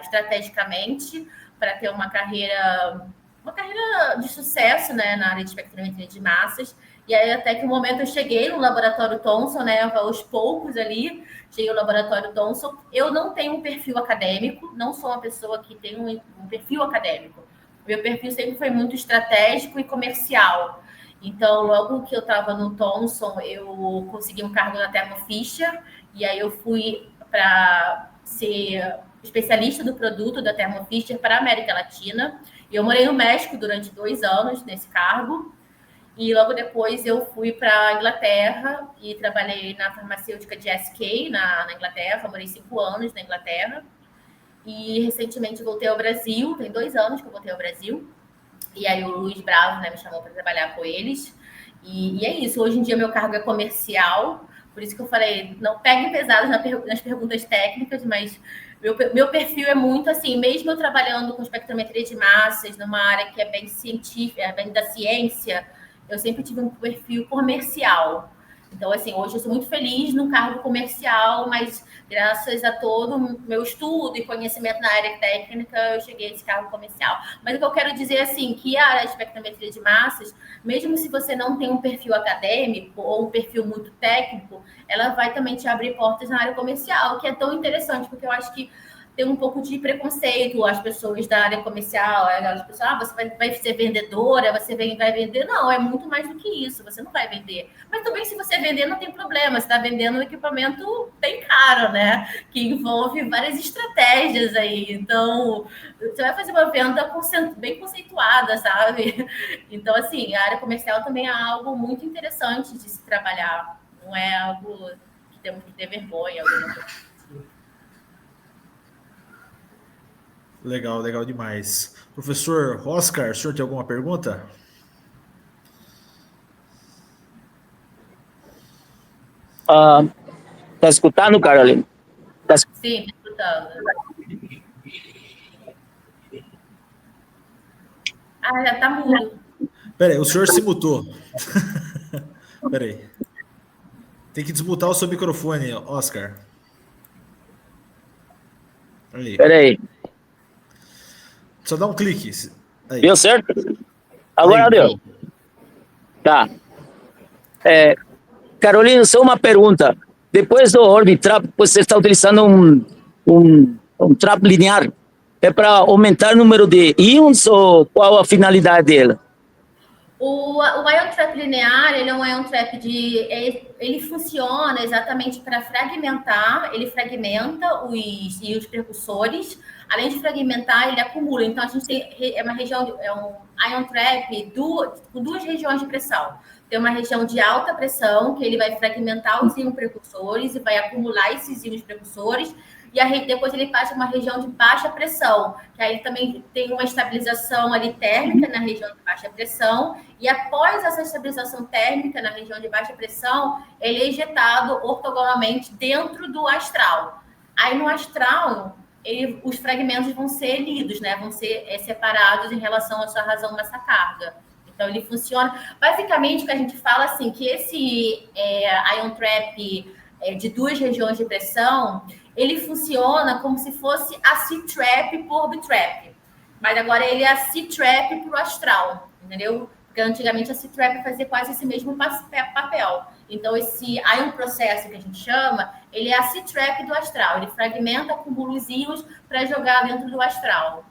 estrategicamente para ter uma carreira de sucesso, né, na área de espectrometria de massas. E aí, até que o momento eu cheguei no Laboratório Thomson, né, aos poucos ali, cheguei no Laboratório Thomson. Eu não tenho um perfil acadêmico, não sou uma pessoa que tem um perfil acadêmico. Meu perfil sempre foi muito estratégico e comercial. Então, logo que eu estava no Thomson, eu consegui um cargo na Thermo Fisher, e aí eu fui para ser especialista do produto da Thermo Fisher para a América Latina. E eu morei no México durante 2 anos nesse cargo. E logo depois eu fui para a Inglaterra e trabalhei na farmacêutica de SK na Inglaterra. Morei 5 anos na Inglaterra. E recentemente voltei ao Brasil. Tem 2 anos que eu voltei ao Brasil. E aí o Luiz Bravo, né, me chamou para trabalhar com eles. E é isso. Hoje em dia meu cargo é comercial. Por isso que eu falei, não peguem pesados nas perguntas técnicas, mas meu perfil é muito assim, mesmo eu trabalhando com espectrometria de massas, numa área que é bem científica, é bem da ciência, eu sempre tive um perfil comercial. Então, assim, hoje eu sou muito feliz no cargo comercial, mas graças a todo o meu estudo e conhecimento na área técnica, eu cheguei a esse cargo comercial. Mas o que eu quero dizer, assim, que a área de espectrometria de massas, mesmo se você não tem um perfil acadêmico ou um perfil muito técnico, ela vai também te abrir portas na área comercial, que é tão interessante, porque eu acho que tem um pouco de preconceito as pessoas da área comercial, as pessoas, você vai ser vendedora, você vai vender. Não, é muito mais do que isso, você não vai vender. Mas também se você vender, não tem problema, você está vendendo um equipamento bem caro, né? Que envolve várias estratégias aí. Então, você vai fazer uma venda bem conceituada, sabe? Então, assim, a área comercial também é algo muito interessante de se trabalhar. Não é algo que temos que ter vergonha, alguma coisa. Legal, legal demais. Professor Oscar, o senhor tem alguma pergunta? Tá escutando, Carolina? Sim, escutando. Já tá mudo. Peraí, o senhor se mutou. Peraí. Tem que desmutar o seu microfone, Oscar. Espera aí. Só dá um clique. Aí. Deu certo? Agora Aí, deu. Tá. Carolina, só uma pergunta. Depois do Orbitrap, você está utilizando um trap linear. É para aumentar o número de íons ou qual a finalidade dele? O Ion Trap linear, ele é um Ion Trap ele funciona exatamente para fragmentar, ele fragmenta os íons precursores, além de fragmentar, ele acumula. Então, a gente tem uma região, é um Ion Trap com duas regiões de pressão. Tem uma região de alta pressão, que ele vai fragmentar os íons precursores e vai acumular esses íons precursores, e depois ele passa uma região de baixa pressão, que aí também tem uma estabilização ali térmica na região de baixa pressão, e após essa estabilização térmica na região de baixa pressão, ele é injetado ortogonalmente dentro do astral. Aí no astral, os fragmentos vão ser lidos, né? Vão ser separados em relação à sua razão massa carga. Então ele funciona... Basicamente, o que a gente fala assim, que esse Ion Trap de duas regiões de pressão, ele funciona como se fosse a C-Trap por Orbitrap. Mas agora ele é a C-Trap para o astral, entendeu? Porque antigamente a C-Trap fazia quase esse mesmo papel. Então, esse Ion Process, que a gente chama, ele é a C-Trap do astral. Ele fragmenta, acumula os íons para jogar dentro do astral.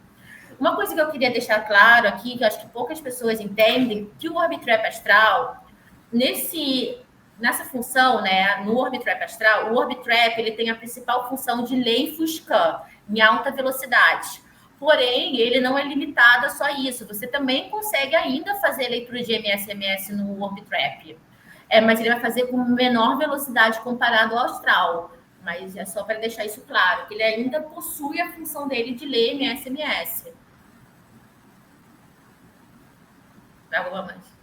Uma coisa que eu queria deixar claro aqui, que eu acho que poucas pessoas entendem, que o Orbitrap astral, nessa função, né, no Orbitrap astral, o Orbitrap ele tem a principal função de ler e Fuscan em alta velocidade. Porém, ele não é limitado a só isso. Você também consegue ainda fazer leitura de MS-MS no Orbitrap. Mas ele vai fazer com menor velocidade comparado ao astral. Mas é só para deixar isso claro, que ele ainda possui a função dele de ler MS-MS. Alguma mais?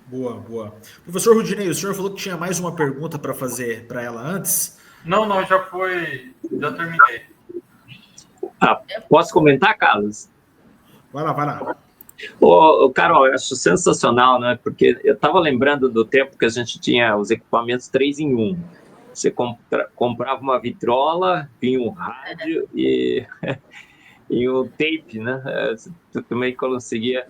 Boa. Professor Rudinei, o senhor falou que tinha mais uma pergunta para fazer para ela antes? Não, já terminei. Posso comentar, Carlos? Vai lá. Carol, eu acho sensacional, né? Porque eu estava lembrando do tempo que a gente tinha os equipamentos 3 em 1. Você comprava uma vitrola, vinha um rádio e o tape, né? Você também conseguia...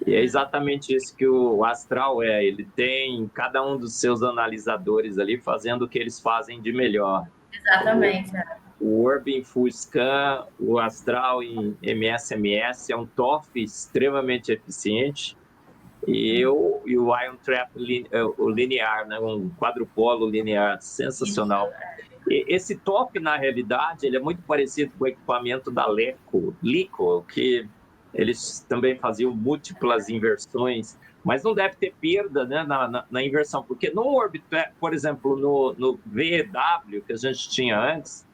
E é exatamente isso que o astral é. Ele tem cada um dos seus analisadores ali fazendo o que eles fazem de melhor. Exatamente. O Orb em Fuscan, o astral em MS-MS é um TOF extremamente eficiente. E o Ion Trap o linear, né? Um quadrupolo linear sensacional. E esse TOF, na realidade, ele é muito parecido com o equipamento da LiCo, que eles também faziam múltiplas inversões, mas não deve ter perda, né, na inversão, porque no Orbitrap, por exemplo, no VEW que a gente tinha antes,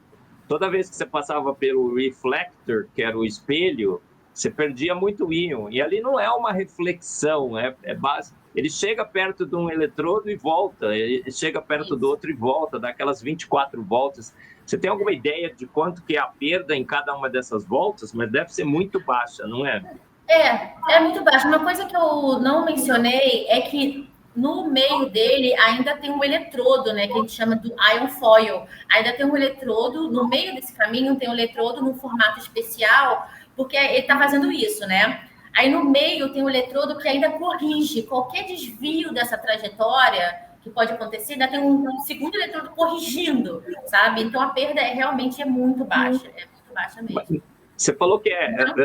toda vez que você passava pelo reflector, que era o espelho, você perdia muito íon, e ali não é uma reflexão, é base. Ele chega perto de um eletrodo e volta, ele chega perto do outro e volta, dá aquelas 24 voltas. Você tem alguma ideia de quanto que é a perda em cada uma dessas voltas? Mas deve ser muito baixa, não é? É muito baixa. Uma coisa que eu não mencionei é que no meio dele ainda tem um eletrodo, né? Que a gente chama do ion foil. Ainda tem um eletrodo, no meio desse caminho tem um eletrodo num formato especial, porque ele está fazendo isso, né? Aí no meio tem um eletrodo que ainda corrige qualquer desvio dessa trajetória que pode acontecer, ainda tem um segundo eletrodo corrigindo, sabe? Então a perda realmente é muito baixa mesmo. Você falou que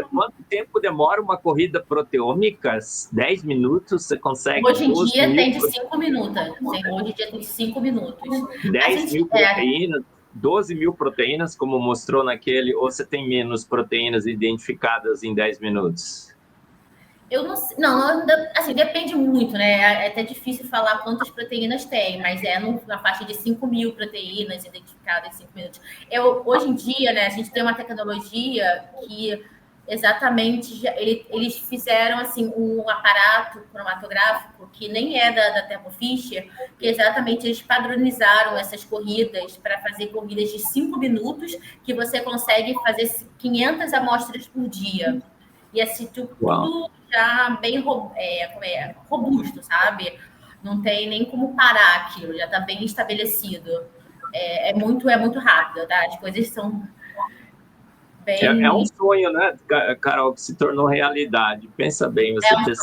quanto tempo demora uma corrida proteômica? 10 minutos? Você consegue? Hoje em dia tem de 5 minutos. Hoje em dia tem de 5 minutos. 10 mil proteínas, 12 mil proteínas, como mostrou naquele, ou você tem menos proteínas identificadas em 10 minutos? Eu não sei, assim, depende muito, né? É até difícil falar quantas proteínas tem, mas na faixa de 5 mil proteínas identificadas em 5 minutos. Hoje em dia, né, a gente tem uma tecnologia que exatamente eles fizeram assim um aparato cromatográfico que nem é da Thermo Fisher, que exatamente eles padronizaram essas corridas para fazer corridas de 5 minutos, que você consegue fazer 500 amostras por dia. E assim, tudo já bem robusto, sabe? Não tem nem como parar aquilo, já está bem estabelecido. É muito rápido, tá? As coisas são É um sonho, né, Carol, que se tornou realidade. Pensa bem, você ter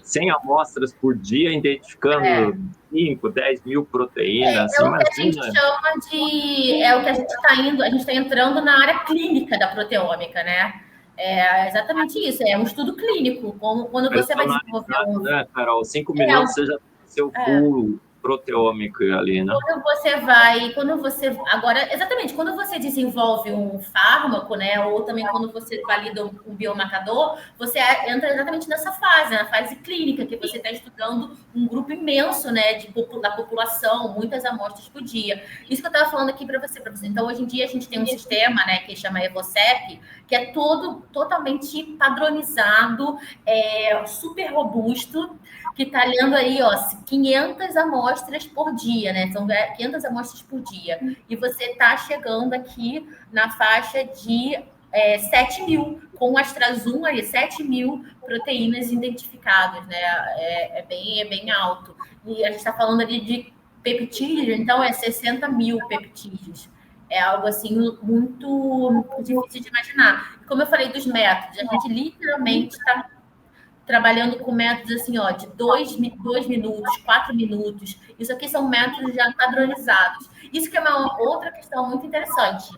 100 amostras por dia identificando 5, 10 mil proteínas. É o que a gente chama de... É o que a gente está indo... A gente está entrando na área clínica da proteômica, né? É exatamente isso. É um estudo clínico. Quando você vai desenvolver né, Carol? 5 minutos você já tem seu full proteômico ali, né? Quando você exatamente, quando você desenvolve um fármaco, né, ou também quando você valida um biomarcador, você entra exatamente nessa fase, na fase clínica, que você está estudando um grupo imenso, né, da população, muitas amostras por dia. Isso que eu estava falando aqui para você. Então, hoje em dia, a gente tem um sistema, né, que chama EvoCep, que é totalmente padronizado, super robusto, que está lendo aí, 500 amostras por dia, né? São 500 amostras por dia. E você está chegando aqui na faixa de 7 mil, com o AstraZoom aí, 7 mil proteínas identificadas, né? É bem alto. E a gente está falando ali de peptídeos, então 60 mil peptídeos. É algo, assim, muito difícil de imaginar. Como eu falei dos métodos, a gente literalmente está trabalhando com métodos assim, de 2 minutos, 4 minutos. Isso aqui são métodos já padronizados. Isso que é uma outra questão muito interessante.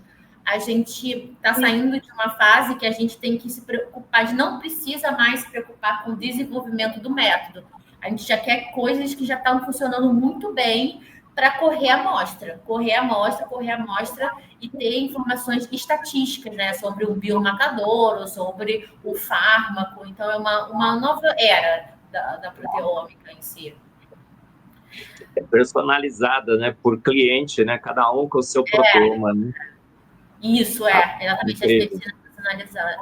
A gente está saindo de uma fase que a gente tem que se preocupar, a gente não precisa mais se preocupar com o desenvolvimento do método. A gente já quer coisas que já estão funcionando muito bem para correr a amostra e ter informações estatísticas, né, sobre o biomarcador ou sobre o fármaco. Então, é uma nova era da proteômica em si. É personalizada, né, por cliente, né, cada um com o seu proteoma, né? Isso, exatamente, a medicina personalizada,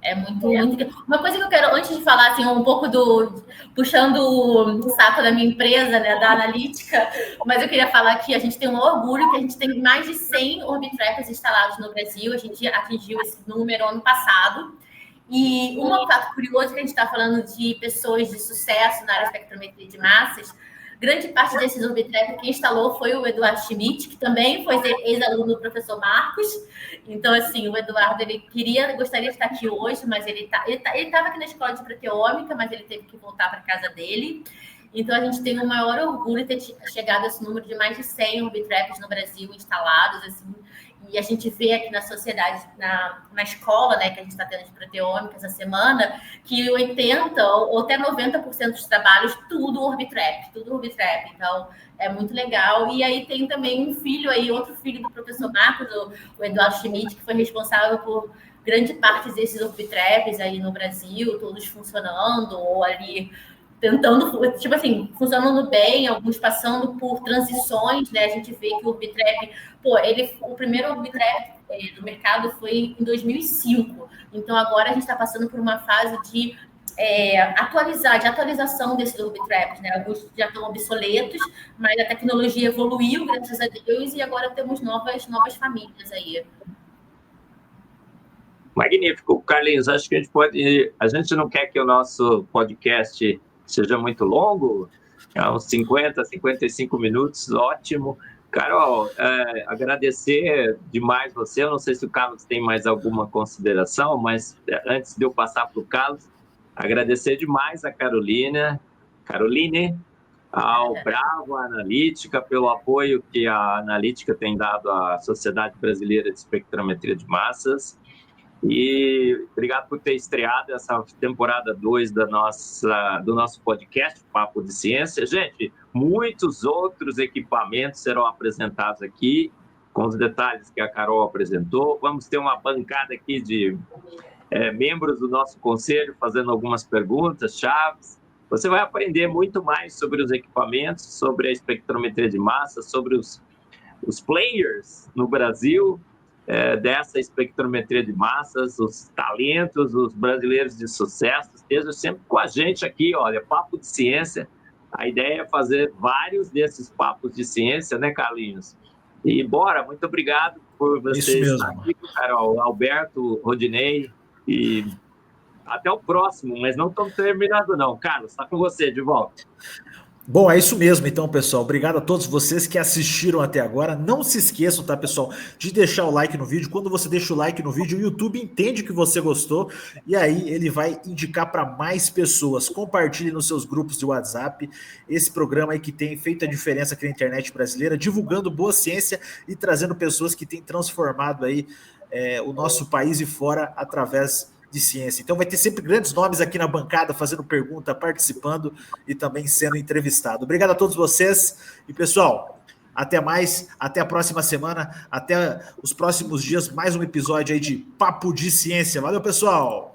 É muito. Uma coisa que eu quero, antes de falar assim, um pouco puxando o saco da minha empresa, né, da analítica, mas eu queria falar que a gente tem um orgulho que a gente tem mais de 100 Orbitrackers instalados no Brasil. A gente atingiu esse número ano passado. E um fato curioso que a gente está falando de pessoas de sucesso na área de espectrometria de massas. Grande parte desses Orbitrackers quem instalou foi o Eduardo Schmidt, que também foi ex-aluno do professor Marcos. Então, assim, o Eduardo, ele gostaria de estar aqui hoje, mas ele estava aqui na escola de proteômica, mas ele teve que voltar para a casa dele. Então, a gente tem o maior orgulho de ter chegado a esse número de mais de 100 Orbitrackers no Brasil instalados, assim. E a gente vê aqui na sociedade, na escola, né, que a gente está tendo de proteômica essa semana, que 80% ou até 90% dos trabalhos, tudo Orbitrap. Então, é muito legal. E aí tem também outro filho do professor Marcos, o Eduardo Schmidt, que foi responsável por grande parte desses Orbitraps aí no Brasil, todos funcionando, ou ali tentando, tipo assim, funcionando bem, alguns passando por transições, né? A gente vê que o Orbitrap, o primeiro Orbitrap do mercado foi em 2005. Então, agora a gente está passando por uma fase de atualização desses Orbitraps, né? Alguns já estão obsoletos, mas a tecnologia evoluiu, graças a Deus, e agora temos novas famílias aí. Magnífico. Carlinhos, acho que a gente não quer que o nosso podcast seja muito longo, uns 50, 55 minutos, ótimo. Carol, agradecer demais você. Eu não sei se o Carlos tem mais alguma consideração, mas antes de eu passar para o Carlos, agradecer demais a Caroline, ao Bravo Analítica, pelo apoio que a Analítica tem dado à Sociedade Brasileira de Espectrometria de Massas. E obrigado por ter estreado essa temporada 2 do nosso podcast, Papo de Ciência. Gente, muitos outros equipamentos serão apresentados aqui, com os detalhes que a Carol apresentou. Vamos ter uma bancada aqui de membros do nosso conselho fazendo algumas perguntas chaves. Você vai aprender muito mais sobre os equipamentos, sobre a espectrometria de massa, sobre os players no Brasil, dessa espectrometria de massas, os talentos, os brasileiros de sucesso. Estejam sempre com a gente aqui, olha, Papo de Ciência. A ideia é fazer vários desses papos de ciência, né, Carlinhos? E bora, muito obrigado por você estar aqui, Carol, Alberto, Rodinei, e até o próximo, mas não estamos terminando não. Carlos, está com você de volta. Bom, é isso mesmo, então, pessoal. Obrigado a todos vocês que assistiram até agora. Não se esqueçam, tá, pessoal, de deixar o like no vídeo. Quando você deixa o like no vídeo, o YouTube entende que você gostou e aí ele vai indicar para mais pessoas. Compartilhe nos seus grupos de WhatsApp esse programa aí que tem feito a diferença aqui na internet brasileira, divulgando boa ciência e trazendo pessoas que têm transformado aí o nosso país e fora através de ciência. Então vai ter sempre grandes nomes aqui na bancada fazendo pergunta, participando e também sendo entrevistado. Obrigado a todos vocês e pessoal, até mais, até a próxima semana, até os próximos dias, mais um episódio aí de Papo de Ciência. Valeu, pessoal!